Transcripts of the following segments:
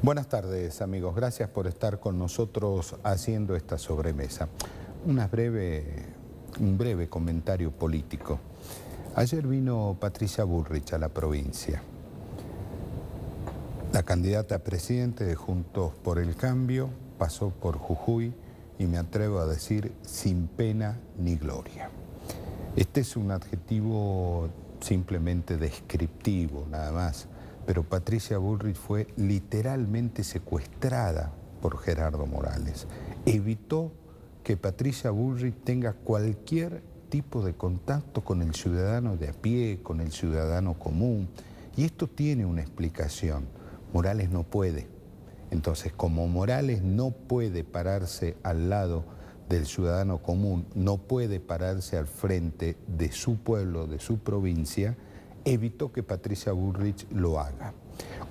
Buenas tardes, amigos. Gracias por estar con nosotros haciendo esta sobremesa. Un breve comentario político. Ayer vino Patricia Bullrich a la provincia. La candidata a presidente de Juntos por el Cambio pasó por Jujuy y me atrevo a decir sin pena ni gloria. Este es un adjetivo simplemente descriptivo, nada más. Pero Patricia Bullrich fue literalmente secuestrada por Gerardo Morales. Evitó que Patricia Bullrich tenga cualquier tipo de contacto con el ciudadano de a pie, con el ciudadano común. Y esto tiene una explicación. Morales no puede. Entonces, como Morales no puede pararse al lado del ciudadano común, no puede pararse al frente de su pueblo, de su provincia, evitó que Patricia Bullrich lo haga.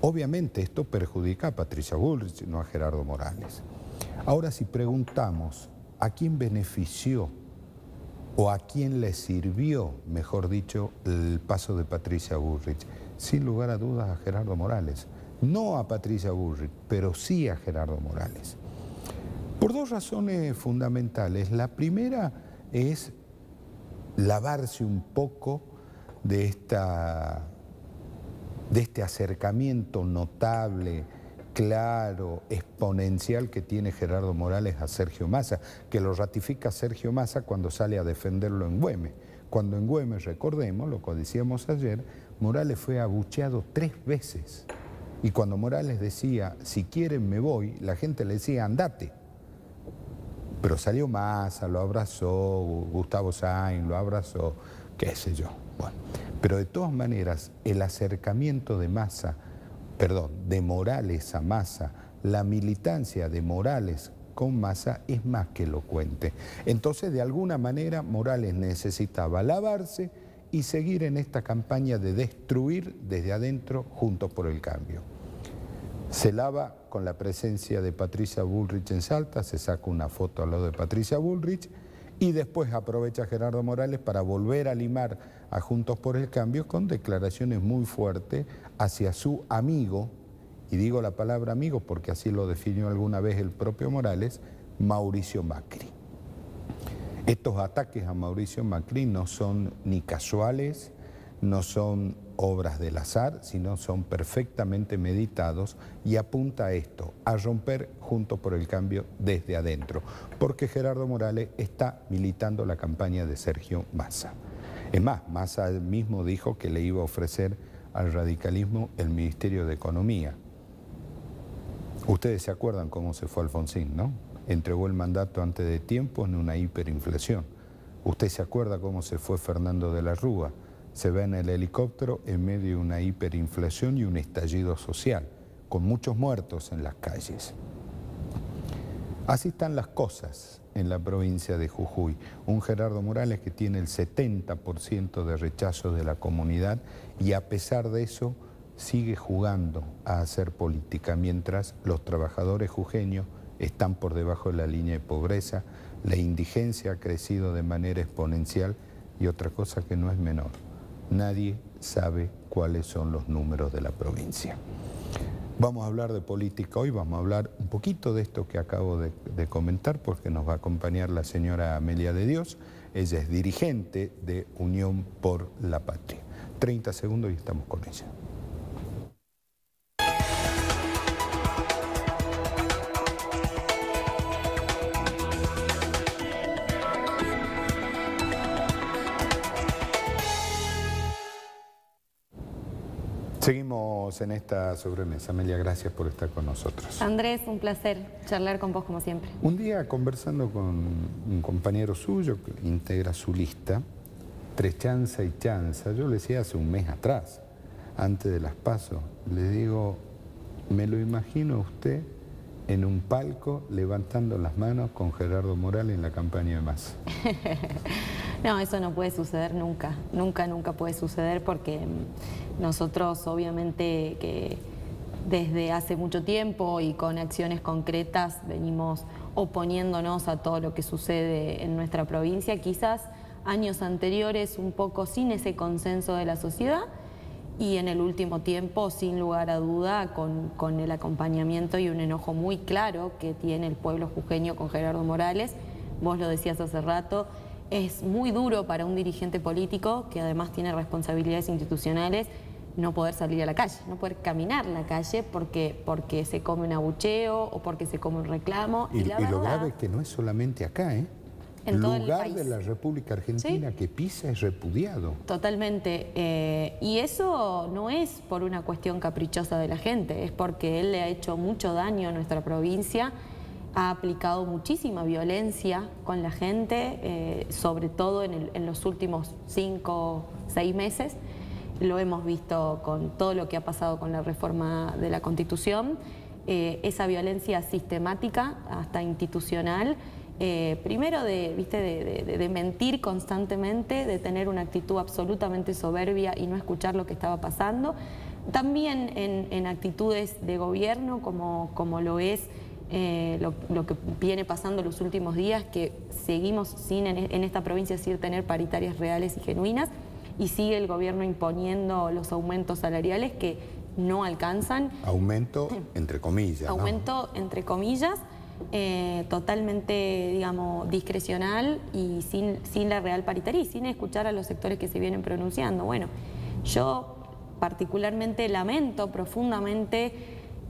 Obviamente esto perjudica a Patricia Bullrich, no a Gerardo Morales. Ahora, si preguntamos a quién benefició o a quién le sirvió, mejor dicho, el paso de Patricia Bullrich, sin lugar a dudas a Gerardo Morales. No a Patricia Bullrich, pero sí a Gerardo Morales. Por dos razones fundamentales. La primera es lavarse un poco de este acercamiento notable, claro, exponencial que tiene Gerardo Morales a Sergio Massa, que lo ratifica Sergio Massa cuando sale a defenderlo en Güemes. Cuando en Güemes, recordemos, lo que decíamos ayer, Morales fue abucheado 3 veces. Y cuando Morales decía, si quieren me voy, la gente le decía, andate. Pero salió Massa, lo abrazó, Gustavo Sainz lo abrazó, qué sé yo. Bueno, pero de todas maneras, el acercamiento de Morales a Massa, la militancia de Morales con Massa es más que elocuente. Entonces, de alguna manera, Morales necesitaba lavarse y seguir en esta campaña de destruir desde adentro Juntos por el Cambio. Se lava con la presencia de Patricia Bullrich en Salta, se saca una foto al lado de Patricia Bullrich y después aprovecha Gerardo Morales para volver a limar a Juntos por el Cambio con declaraciones muy fuertes hacia su amigo, y digo la palabra amigo porque así lo definió alguna vez el propio Morales, Mauricio Macri. Estos ataques a Mauricio Macri no son ni casuales, no son obras del azar, sino son perfectamente meditados y apunta a esto, a romper Juntos por el Cambio desde adentro, porque Gerardo Morales está militando la campaña de Sergio Massa. Es más, Massa mismo dijo que le iba a ofrecer al radicalismo el Ministerio de Economía. Ustedes se acuerdan cómo se fue Alfonsín, ¿no? Entregó el mandato antes de tiempo en una hiperinflación. Usted se acuerda cómo se fue Fernando de la Rúa. Se ve en el helicóptero en medio de una hiperinflación y un estallido social, con muchos muertos en las calles. Así están las cosas en la provincia de Jujuy. Un Gerardo Morales que tiene el 70% de rechazo de la comunidad y a pesar de eso sigue jugando a hacer política, mientras los trabajadores jujeños están por debajo de la línea de pobreza, la indigencia ha crecido de manera exponencial y otra cosa que no es menor. Nadie sabe cuáles son los números de la provincia. Vamos a hablar de política hoy, vamos a hablar un poquito de esto que acabo de comentar porque nos va a acompañar la señora Amelia de Dios. Ella es dirigente de Unión por la Patria. 30 segundos y estamos con ella. Seguimos en esta sobremesa. Amelia, gracias por estar con nosotros. Andrés, un placer charlar con vos como siempre. Un día conversando con un compañero suyo que integra su lista, Tres Chanza y Chanza, yo le decía hace un mes atrás, antes de las PASO, le digo, me lo imagino a usted en un palco levantando las manos con Gerardo Morales en la campaña de Massa. No, eso no puede suceder nunca, nunca puede suceder porque nosotros obviamente que desde hace mucho tiempo y con acciones concretas venimos oponiéndonos a todo lo que sucede en nuestra provincia, quizás años anteriores un poco sin ese consenso de la sociedad y en el último tiempo, sin lugar a duda, con el acompañamiento y un enojo muy claro que tiene el pueblo jujeño con Gerardo Morales. Vos lo decías hace rato, es muy duro para un dirigente político que además tiene responsabilidades institucionales no poder salir a la calle, no poder caminar la calle porque se come un abucheo o porque se come un reclamo. Y lo grave es que no es solamente acá, ¿eh? En todo el lugar país de la República Argentina, ¿sí?, que pisa es repudiado. Totalmente. Y eso no es por una cuestión caprichosa de la gente, es porque él le ha hecho mucho daño a nuestra provincia, ha aplicado muchísima violencia con la gente, sobre todo en los últimos 5 o 6 meses. Lo hemos visto con todo lo que ha pasado con la reforma de la Constitución, esa violencia sistemática, hasta institucional. Primero de mentir constantemente, de tener una actitud absolutamente soberbia y no escuchar lo que estaba pasando. También en actitudes de gobierno, como lo es lo que viene pasando los últimos días, que seguimos sin en esta provincia sin tener paritarias reales y genuinas, y sigue el gobierno imponiendo los aumentos salariales que no alcanzan. Aumento entre comillas. Aumento entre comillas. Totalmente, digamos, discrecional y sin la real paritaria y sin escuchar a los sectores que se vienen pronunciando. Bueno, yo particularmente lamento profundamente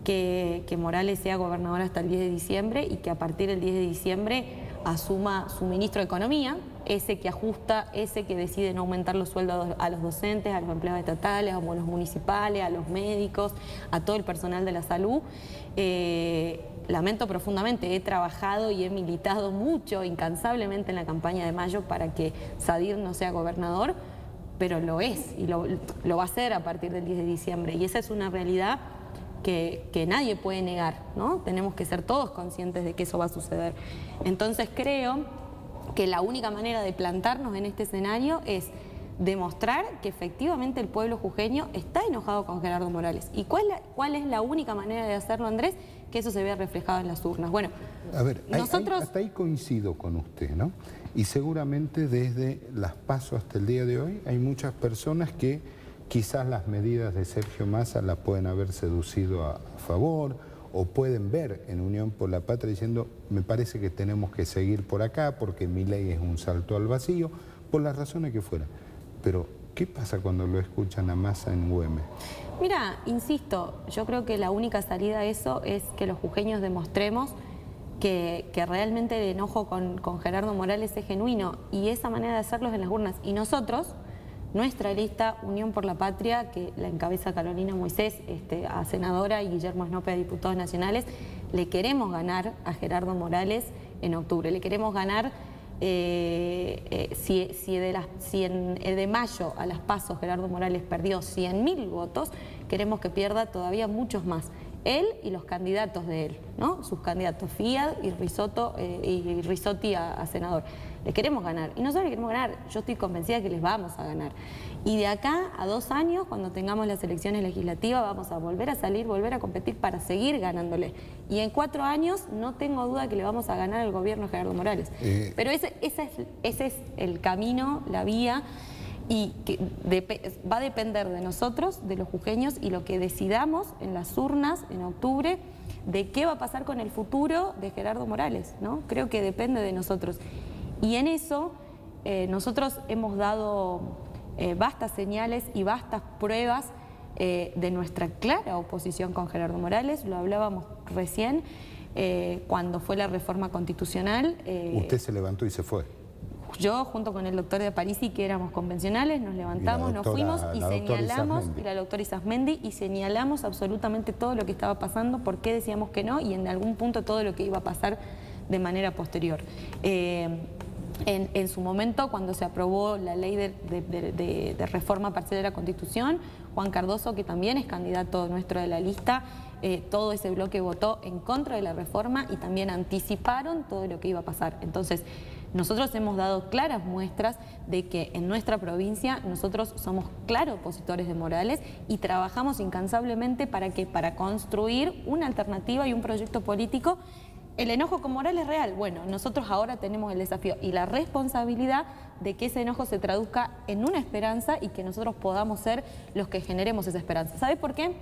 que Morales sea gobernador hasta el 10 de diciembre y que a partir del 10 de diciembre asuma su ministro de Economía, ese que ajusta, ese que decide no aumentar los sueldos a los docentes, a los empleados estatales, a los municipales, a los médicos, a todo el personal de la salud. Lamento profundamente, he trabajado y he militado mucho, incansablemente en la campaña de mayo para que Sadir no sea gobernador, pero lo es y lo va a ser a partir del 10 de diciembre. Y esa es una realidad que nadie puede negar, ¿no? Tenemos que ser todos conscientes de que eso va a suceder. Entonces creo que la única manera de plantarnos en este escenario es demostrar que efectivamente el pueblo jujeño está enojado con Gerardo Morales. ¿Y cuál es la única manera de hacerlo, Andrés? Que eso se vea reflejado en las urnas. Bueno, a ver, hasta ahí coincido con usted, ¿no? Y seguramente desde las PASO hasta el día de hoy hay muchas personas que quizás las medidas de Sergio Massa la pueden haber seducido a favor, o pueden ver en Unión por la Patria diciendo, me parece que tenemos que seguir por acá porque mi ley es un salto al vacío, por las razones que fueran. Pero, ¿qué pasa cuando lo escuchan a Massa en Güemes? Mira, insisto, yo creo que la única salida a eso es que los jujeños demostremos que realmente el enojo con Gerardo Morales es genuino, y esa manera de hacerlo es en las urnas. Y nosotros, nuestra lista Unión por la Patria, que la encabeza Carolina Moisés, a senadora, y Guillermo Snope a diputados nacionales, le queremos ganar a Gerardo Morales en octubre. Le queremos ganar, si de mayo a las PASO Gerardo Morales perdió 100.000 votos, queremos que pierda todavía muchos más. Él y los candidatos de él, ¿no? Sus candidatos, Fiat y Risotti a senador. Le queremos ganar. Y nosotros le queremos ganar. Yo estoy convencida que les vamos a ganar. Y de acá a 2 años, cuando tengamos las elecciones legislativas, vamos a volver a salir, volver a competir para seguir ganándole. Y en 4 años no tengo duda que le vamos a ganar al gobierno de Gerardo Morales. Pero ese es el camino, la vía, y que va a depender de nosotros, de los jujeños, y lo que decidamos en las urnas en octubre, de qué va a pasar con el futuro de Gerardo Morales, ¿no? Creo que depende de nosotros. Y en eso nosotros hemos dado vastas señales y vastas pruebas de nuestra clara oposición con Gerardo Morales. Lo hablábamos recién cuando fue la reforma constitucional. Usted se levantó y se fue. Yo, junto con el doctor de Parisi, que éramos convencionales, nos levantamos, nos fuimos y señalamos, y la doctora Isasmendi, y señalamos absolutamente todo lo que estaba pasando, por qué decíamos que no, y en algún punto todo lo que iba a pasar de manera posterior. En su momento, cuando se aprobó la ley de reforma parcial de la Constitución, Juan Cardoso, que también es candidato nuestro de la lista, todo ese bloque votó en contra de la reforma y también anticiparon todo lo que iba a pasar. Entonces, nosotros hemos dado claras muestras de que en nuestra provincia nosotros somos claros opositores de Morales y trabajamos incansablemente para construir una alternativa y un proyecto político el enojo con Morales es real. Bueno, nosotros ahora tenemos el desafío y la responsabilidad de que ese enojo se traduzca en una esperanza y que nosotros podamos ser los que generemos esa esperanza. ¿Sabes por qué?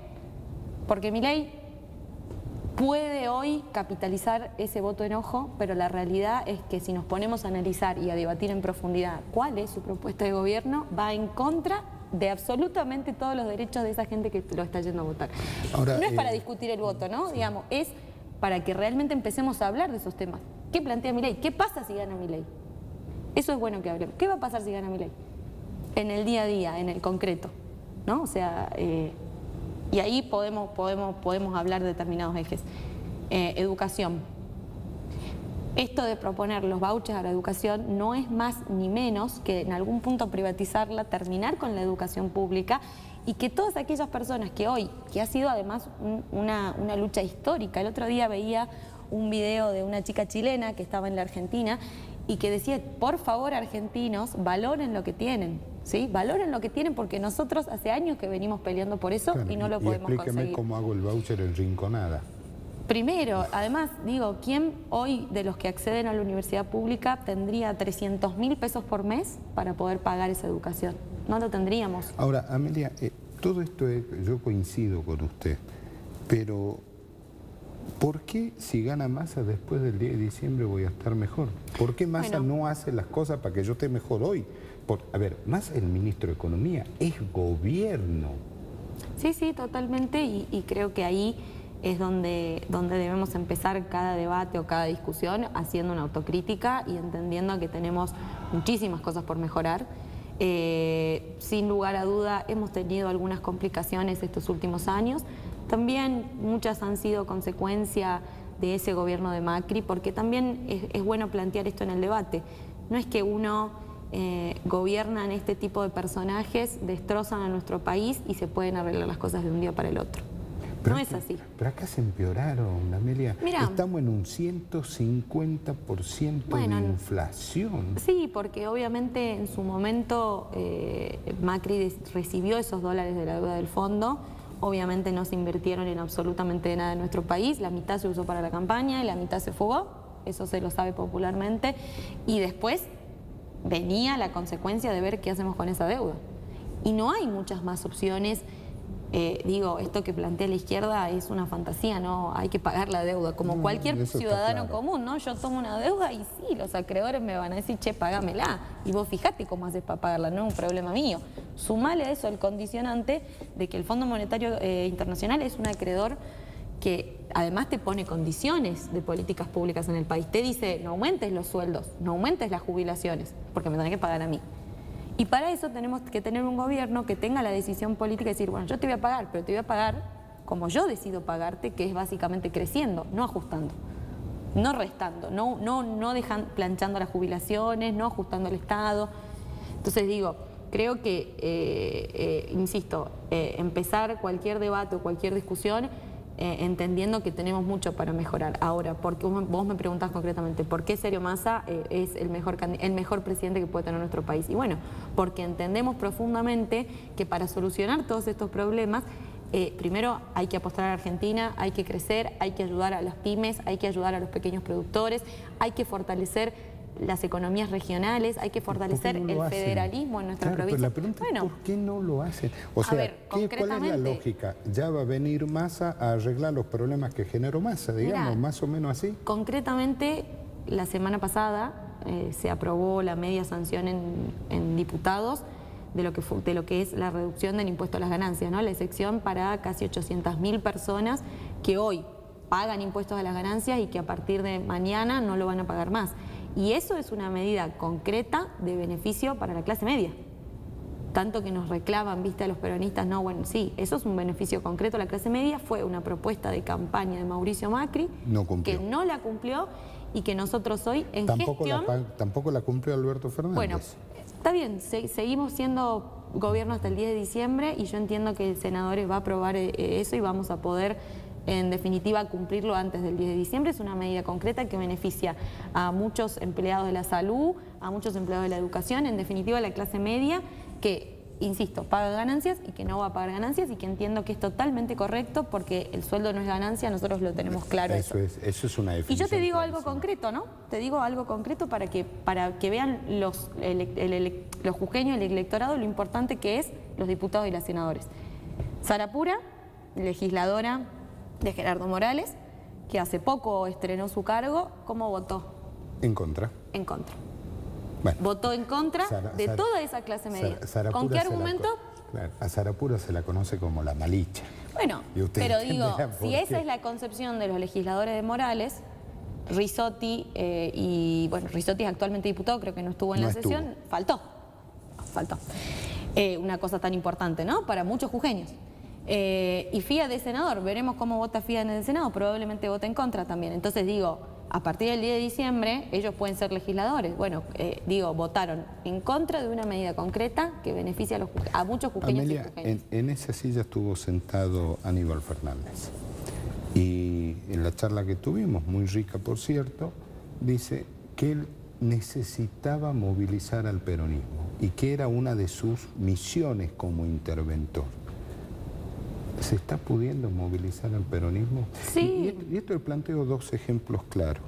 Porque Milei puede hoy capitalizar ese voto de enojo, pero la realidad es que si nos ponemos a analizar y a debatir en profundidad cuál es su propuesta de gobierno, va en contra de absolutamente todos los derechos de esa gente que lo está yendo a votar. Ahora, no es para discutir el voto, ¿no? Sí. Digamos, es para que realmente empecemos a hablar de esos temas. ¿Qué plantea Milei? ¿Qué pasa si gana Milei? Eso es bueno que hablemos. ¿Qué va a pasar si gana Milei? En el día a día, en el concreto, ¿no? O sea, y ahí podemos hablar de determinados ejes. Educación. Esto de proponer los vouchers a la educación no es más ni menos que en algún punto privatizarla, terminar con la educación pública y que todas aquellas personas que hoy, que ha sido además una lucha histórica, el otro día veía un video de una chica chilena que estaba en la Argentina y que decía, por favor argentinos, valoren lo que tienen, ¿sí? Valoren lo que tienen porque nosotros hace años que venimos peleando por eso, claro, y no lo podemos conseguir. Explíqueme cómo hago el voucher en Rinconada. Primero, además, digo, ¿quién hoy de los que acceden a la universidad pública tendría 300.000 pesos por mes para poder pagar esa educación? No lo tendríamos. Ahora, Amelia, todo esto yo coincido con usted, pero ¿por qué si gana Massa después del 10 de diciembre voy a estar mejor? ¿Por qué Massa no hace las cosas para que yo esté mejor hoy? A ver, Massa es el ministro de Economía, es gobierno. Sí, sí, totalmente, y creo que ahí es donde debemos empezar cada debate o cada discusión haciendo una autocrítica y entendiendo que tenemos muchísimas cosas por mejorar. Sin lugar a duda hemos tenido algunas complicaciones estos últimos años. También muchas han sido consecuencia de ese gobierno de Macri, porque también es bueno plantear esto en el debate. No es que uno gobiernan este tipo de personajes, destrozan a nuestro país y se pueden arreglar las cosas de un día para el otro. Pero no es así. Pero acá se empeoraron, Amelia. Mirá, estamos en un 150% de inflación. Sí, porque obviamente en su momento Macri recibió esos dólares de la deuda del fondo. Obviamente no se invirtieron en absolutamente nada en nuestro país. La mitad se usó para la campaña y la mitad se fugó. Eso se lo sabe popularmente. Y después venía la consecuencia de ver qué hacemos con esa deuda. Y no hay muchas más opciones. Digo, esto que plantea la izquierda es una fantasía, ¿no? Hay que pagar la deuda, como cualquier ciudadano común, ¿no? Yo tomo una deuda y sí, los acreedores me van a decir, che, pagámela. Y vos fijate cómo haces para pagarla, no es un problema mío. Sumale a eso el condicionante de que el Fondo Monetario Internacional es un acreedor que además te pone condiciones de políticas públicas en el país. Te dice, no aumentes los sueldos, no aumentes las jubilaciones, porque me tenés que pagar a mí. Y para eso tenemos que tener un gobierno que tenga la decisión política de decir, bueno, yo te voy a pagar, pero te voy a pagar como yo decido pagarte, que es básicamente creciendo, no ajustando, no restando, no planchando las jubilaciones, no ajustando el Estado. Entonces digo, creo que, insisto, empezar cualquier debate o cualquier discusión entendiendo que tenemos mucho para mejorar. Ahora, porque vos me preguntás concretamente, ¿por qué Sergio Massa es el mejor presidente que puede tener nuestro país? Y bueno, porque entendemos profundamente que para solucionar todos estos problemas, primero hay que apostar a la Argentina, hay que crecer, hay que ayudar a las pymes, hay que ayudar a los pequeños productores, hay que fortalecer las economías regionales, hay que fortalecer el federalismo en nuestra provincia. Pero la pregunta es ¿por qué no lo hacen? O sea, ¿cuál es la lógica? ¿Ya va a venir Massa a arreglar los problemas que generó Massa, digamos, más o menos así? Concretamente, la semana pasada se aprobó la media sanción en diputados de lo que es la reducción del impuesto a las ganancias, ¿no? La excepción para casi 800.000 personas que hoy pagan impuestos a las ganancias y que a partir de mañana no lo van a pagar más. Y eso es una medida concreta de beneficio para la clase media. Tanto que nos reclaman, viste, a los peronistas, no, bueno, sí, eso es un beneficio concreto a la clase media, fue una propuesta de campaña de Mauricio Macri, que no la cumplió y que nosotros hoy en gestión... Tampoco la cumplió Alberto Fernández. Bueno, está bien, seguimos siendo gobierno hasta el 10 de diciembre y yo entiendo que el senador va a aprobar eso y vamos a poder... en definitiva, cumplirlo antes del 10 de diciembre. Es una medida concreta que beneficia a muchos empleados de la salud, a muchos empleados de la educación, en definitiva a la clase media, que insisto, paga ganancias y que no va a pagar ganancias, y que entiendo que es totalmente correcto porque el sueldo no es ganancia, nosotros lo tenemos claro. Eso es una definición. Y yo te digo algo clarísima. concreto, ¿no? Te digo algo concreto para que vean los jujeños, el electorado, lo importante que es los diputados y las senadores. Sara Pura, legisladora de Gerardo Morales, que hace poco estrenó su cargo, ¿cómo votó? En contra. En contra. Bueno, Votó en contra de toda esa clase media. ¿Con qué argumento? Claro, a Sara Pura se la conoce como la malicha. Bueno, pero digo, si esa es la concepción de los legisladores de Morales, Rizzotti, Rizzotti es actualmente diputado, creo que no estuvo en la sesión, faltó. Una cosa tan importante, ¿no? Para muchos jujeños. Y FIA de senador, veremos cómo vota FIA en el Senado, probablemente vote en contra también. Entonces digo, a partir del 10 de diciembre ellos pueden ser legisladores. Bueno, votaron en contra de una medida concreta que beneficia a muchos jujeños. Amelia, y jujeñas. en esa silla estuvo sentado Aníbal Fernández. Y en la charla que tuvimos, muy rica por cierto, dice que él necesitaba movilizar al peronismo y que era una de sus misiones como interventor. ¿Se está pudiendo movilizar al peronismo? Sí. Y esto le planteo dos ejemplos claros.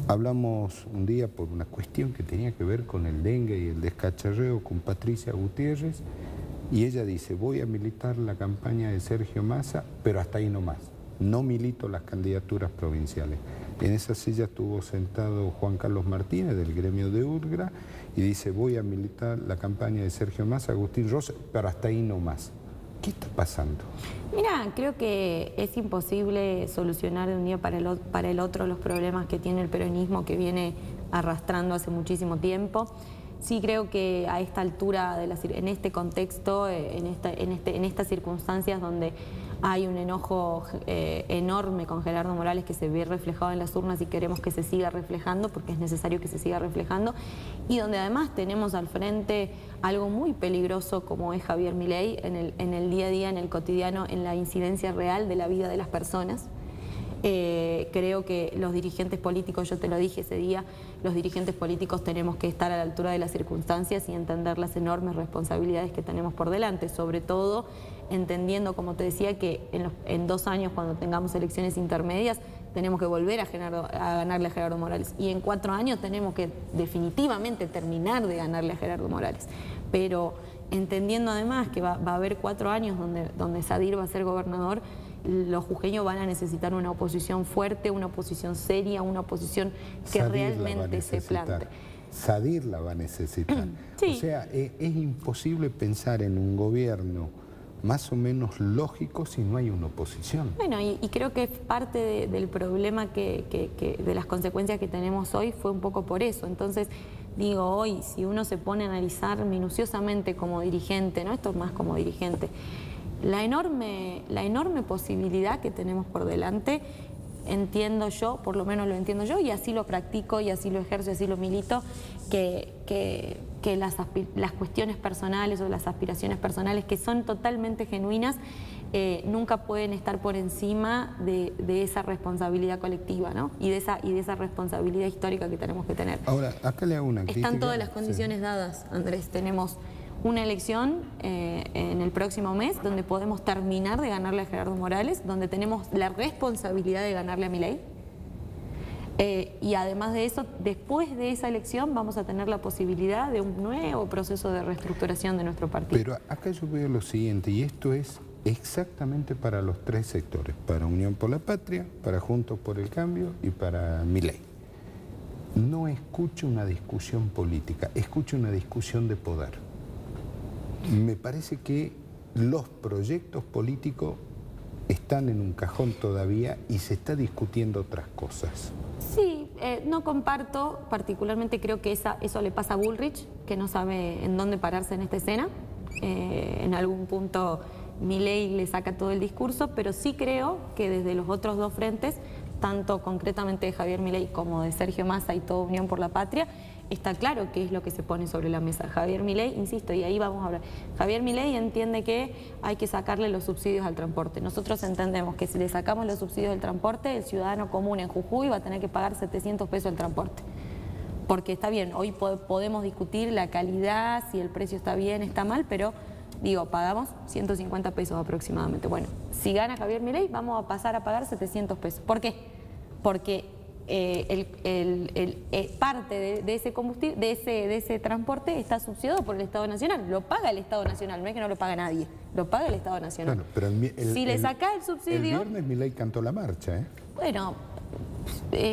Hablamos un día por una cuestión que tenía que ver con el dengue y el descacharreo con Patricia Gutiérrez, y ella dice, voy a militar la campaña de Sergio Massa, pero hasta ahí nomás. No milito las candidaturas provinciales. En esa silla estuvo sentado Juan Carlos Martínez del gremio de URGRA y dice, voy a militar la campaña de Sergio Massa, Agustín Rossi, pero hasta ahí nomás. ¿Qué está pasando? Mira, creo que es imposible solucionar de un día para el otro los problemas que tiene el peronismo, que viene arrastrando hace muchísimo tiempo. Sí creo que a esta altura, en este contexto, en estas circunstancias donde hay un enojo enorme con Gerardo Morales que se ve reflejado en las urnas y queremos que se siga reflejando porque es necesario que se siga reflejando, y donde además tenemos al frente algo muy peligroso como es Javier Milei en el día a día, en el cotidiano, en la incidencia real de la vida de las personas. Creo que los dirigentes políticos, yo te lo dije ese día, los dirigentes políticos tenemos que estar a la altura de las circunstancias y entender las enormes responsabilidades que tenemos por delante, sobre todo entendiendo, como te decía, que en 2 años, cuando tengamos elecciones intermedias, tenemos que volver a ganarle a Gerardo Morales, y en 4 años tenemos que definitivamente terminar de ganarle a Gerardo Morales, pero entendiendo además que va a haber 4 años donde Sadir va a ser gobernador. Los jujeños van a necesitar una oposición fuerte, una oposición seria, una oposición que realmente se plante. Sadir la va a necesitar. Sí. O sea, es imposible pensar en un gobierno más o menos lógico si no hay una oposición. Bueno, y creo que parte del problema de las consecuencias que tenemos hoy fue un poco por eso. Entonces, digo, hoy, si uno se pone a analizar minuciosamente como dirigente, ¿no? Esto es más como dirigente, la enorme posibilidad que tenemos por delante, entiendo yo, por lo menos lo entiendo yo, y así lo practico, y así lo ejerzo, y así lo milito, que las cuestiones personales o las aspiraciones personales, que son totalmente genuinas, nunca pueden estar por encima de esa responsabilidad colectiva, ¿no? Y de esa responsabilidad histórica que tenemos que tener. Ahora, acá le hago una crítica. Están todas las condiciones dadas, Andrés. Tenemos una elección en el próximo mes donde podemos terminar de ganarle a Gerardo Morales, donde tenemos la responsabilidad de ganarle a Milei. Y además de eso, después de esa elección vamos a tener la posibilidad de un nuevo proceso de reestructuración de nuestro partido. Pero acá yo veo lo siguiente, y esto es exactamente para los 3 sectores, para Unión por la Patria, para Juntos por el Cambio y para Milei. No escucho una discusión política, escucho una discusión de poder. Me parece que los proyectos políticos están en un cajón todavía y se está discutiendo otras cosas. Sí, no comparto, particularmente creo que eso le pasa a Bullrich, que no sabe en dónde pararse en esta escena. En algún punto Milei le saca todo el discurso, pero sí creo que desde los otros 2 frentes, tanto concretamente de Javier Milei como de Sergio Massa y toda Unión por la Patria, está claro qué es lo que se pone sobre la mesa. Javier Milei, insisto, y ahí vamos a hablar, Javier Milei entiende que hay que sacarle los subsidios al transporte. Nosotros entendemos que si le sacamos los subsidios del transporte, el ciudadano común en Jujuy va a tener que pagar 700 pesos el transporte. Porque está bien, hoy podemos discutir la calidad, si el precio está bien, está mal, pero digo, pagamos 150 pesos aproximadamente. Bueno, si gana Javier Milei, vamos a pasar a pagar 700 pesos. ¿Por qué? Porque parte de ese combustible, de ese transporte está subsidiado por el Estado Nacional. Lo paga el Estado Nacional, no es que no lo paga nadie, lo paga el Estado Nacional. Bueno, pero si le sacás el subsidio... El viernes Milei cantó la marcha, ¿eh?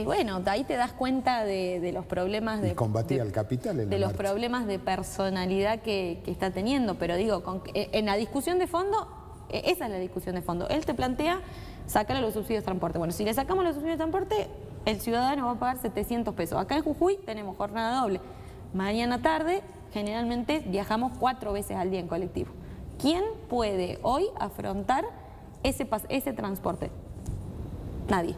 Bueno, ahí te das cuenta de los problemas de... Y combatía al capital en de la los marcha. Problemas de personalidad que está teniendo. Pero digo, en la discusión de fondo, esa es la discusión de fondo. Él te plantea sacarle los subsidios de transporte. Bueno, si le sacamos los subsidios de transporte, el ciudadano va a pagar 700 pesos. Acá en Jujuy tenemos jornada doble. Mañana tarde, generalmente viajamos 4 veces al día en colectivo. ¿Quién puede hoy afrontar ese transporte? Nadie.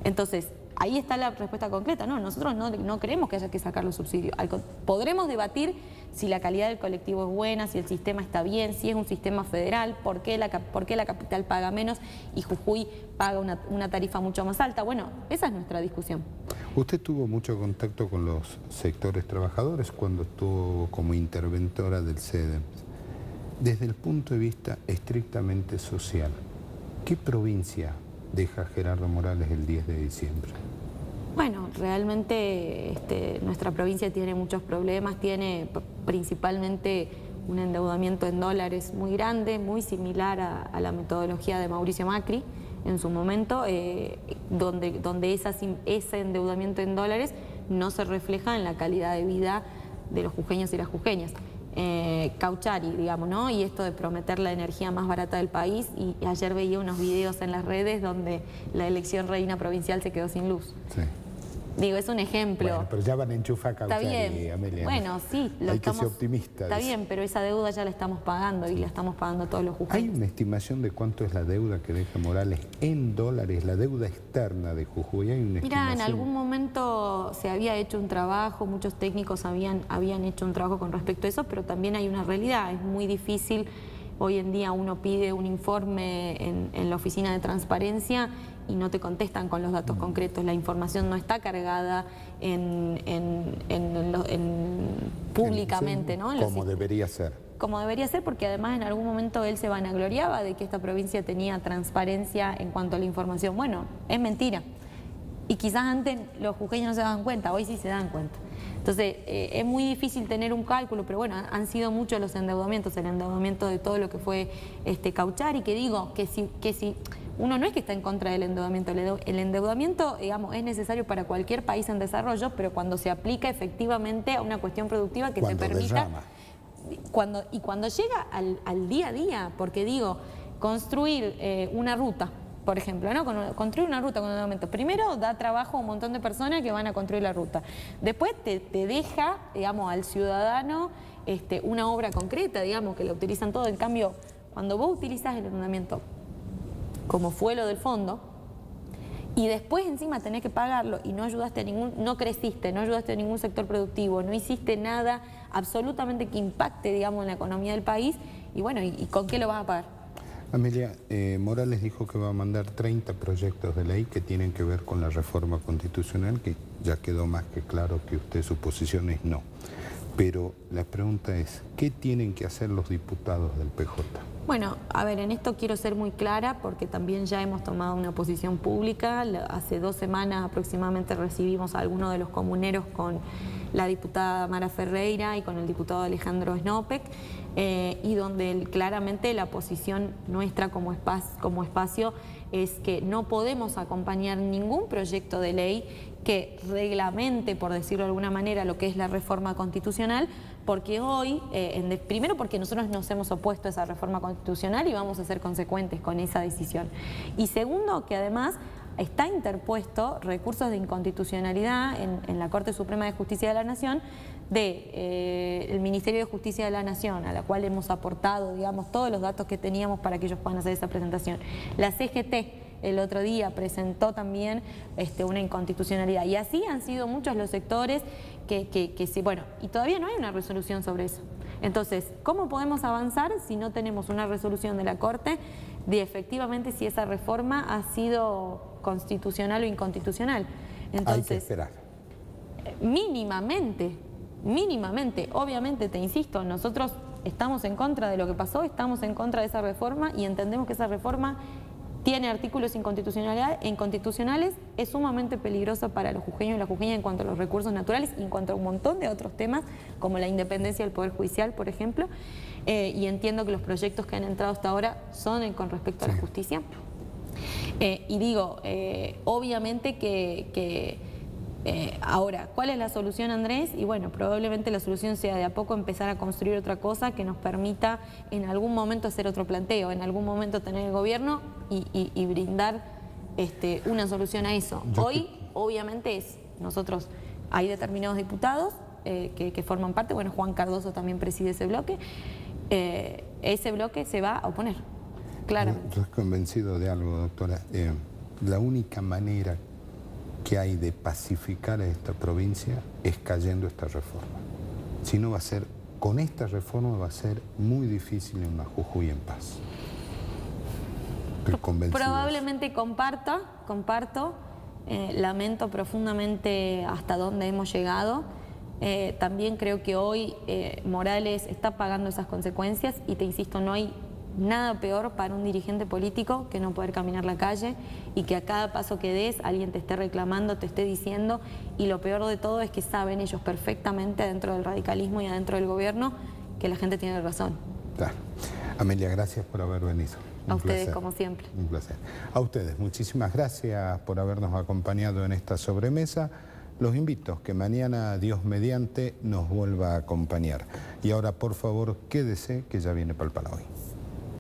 Entonces, ahí está la respuesta concreta. No, nosotros no creemos que haya que sacar los subsidios. Podremos debatir si la calidad del colectivo es buena, si el sistema está bien, si es un sistema federal, por qué la capital paga menos y Jujuy paga una tarifa mucho más alta. Bueno, esa es nuestra discusión. Usted tuvo mucho contacto con los sectores trabajadores cuando estuvo como interventora del CEDEM. Desde el punto de vista estrictamente social, ¿qué provincia deja Gerardo Morales el 10 de diciembre? Bueno, realmente nuestra provincia tiene muchos problemas, tiene principalmente un endeudamiento en dólares muy grande, muy similar a la metodología de Mauricio Macri en su momento, donde ese endeudamiento en dólares no se refleja en la calidad de vida de los jujeños y las jujeñas. Cauchari, digamos, ¿no? Y esto de prometer la energía más barata del país, y ayer veía unos videos en las redes donde la elección reina provincial se quedó sin luz. Sí. Digo, es un ejemplo. Bueno, pero ya van a enchufar a Cauchari, está bien. Amelia. Bueno, sí. Hay que ser optimista. Está bien, pero esa deuda ya la estamos pagando y la estamos pagando todos los jujeños. ¿Hay una estimación de cuánto es la deuda que deja Morales en dólares, la deuda externa de Jujuy? ¿Hay una estimación? Mira, en algún momento se había hecho un trabajo, muchos técnicos habían hecho un trabajo con respecto a eso, pero también hay una realidad. Es muy difícil. Hoy en día uno pide un informe en la oficina de transparencia y no te contestan con los datos concretos. La información no está cargada públicamente, ¿no? Como debería ser. Como debería ser, porque además en algún momento él se vanagloriaba de que esta provincia tenía transparencia en cuanto a la información. Bueno, es mentira. Y quizás antes los jujeños no se daban cuenta, hoy sí se dan cuenta. Entonces, es muy difícil tener un cálculo, pero bueno, han sido muchos los endeudamientos, el endeudamiento de todo lo que fue Cauchari, que digo, que si uno no es que está en contra del endeudamiento, el endeudamiento, digamos, es necesario para cualquier país en desarrollo, pero cuando se aplica efectivamente a una cuestión productiva que te permita... Cuando llega al día a día, porque digo, construir una ruta, por ejemplo, ¿no? Construir una ruta con endeudamiento. Primero da trabajo a un montón de personas que van a construir la ruta. Después te deja, digamos, al ciudadano una obra concreta, digamos, que la utilizan todo. En cambio, cuando vos utilizás el endeudamiento como fue lo del fondo, y después encima tenés que pagarlo y no ayudaste a no creciste, no ayudaste a ningún sector productivo, no hiciste nada absolutamente que impacte, digamos, en la economía del país, y bueno, ¿y con qué lo vas a pagar? Amelia, Morales dijo que va a mandar 30 proyectos de ley que tienen que ver con la reforma constitucional, que ya quedó más que claro que su posición es no. Pero la pregunta es, ¿qué tienen que hacer los diputados del PJ? Bueno, a ver, en esto quiero ser muy clara porque también ya hemos tomado una posición pública. Hace 2 semanas aproximadamente recibimos a algunos de los comuneros con la diputada Mara Ferreira y con el diputado Alejandro Snopek, y donde claramente la posición nuestra como espacio es que no podemos acompañar ningún proyecto de ley que reglamente, por decirlo de alguna manera, lo que es la reforma constitucional, porque hoy, primero porque nosotros nos hemos opuesto a esa reforma constitucional y vamos a ser consecuentes con esa decisión. Y segundo, que además está interpuesto recursos de inconstitucionalidad en la Corte Suprema de Justicia de la Nación del Ministerio de Justicia de la Nación, a la cual hemos aportado, digamos, todos los datos que teníamos para que ellos puedan hacer esa presentación. La CGT el otro día presentó también una inconstitucionalidad, y así han sido muchos los sectores que sí, bueno, y todavía no hay una resolución sobre eso. Entonces, ¿cómo podemos avanzar si no tenemos una resolución de la Corte de efectivamente si esa reforma ha sido constitucional o inconstitucional? Entonces, hay que esperar. Mínimamente, obviamente, te insisto, nosotros estamos en contra de lo que pasó, estamos en contra de esa reforma y entendemos que esa reforma tiene artículos inconstitucionales, es sumamente peligrosa para los jujeños y las jujeñas en cuanto a los recursos naturales y en cuanto a un montón de otros temas, como la independencia del Poder Judicial, por ejemplo, y entiendo que los proyectos que han entrado hasta ahora son con respecto a la justicia. Y digo, obviamente ahora, ¿cuál es la solución, Andrés? Y bueno, probablemente la solución sea de a poco empezar a construir otra cosa que nos permita en algún momento hacer otro planteo, en algún momento tener el gobierno y brindar una solución a eso. Hoy, obviamente, nosotros hay determinados diputados que forman parte, bueno, Juan Cardoso también preside ese bloque, ese bloque se va a oponer, claramente. Yo estoy convencido de algo, doctora. La única manera que hay de pacificar a esta provincia es cayendo esta reforma. Si no, con esta reforma va a ser muy difícil en una Jujuy en paz. Estoy convencido. Probablemente comparto, lamento profundamente hasta dónde hemos llegado. También creo que hoy Morales está pagando esas consecuencias y te insisto, no hay nada peor para un dirigente político que no poder caminar la calle y que a cada paso que des alguien te esté reclamando, te esté diciendo, y lo peor de todo es que saben ellos perfectamente adentro del radicalismo y adentro del gobierno que la gente tiene razón. Claro. Amelia, gracias por haber venido. A ustedes, como siempre. Un placer. A ustedes, muchísimas gracias por habernos acompañado en esta sobremesa. Los invito que mañana, Dios mediante, nos vuelva a acompañar. Y ahora, por favor, quédese que ya viene Palpala Hoy.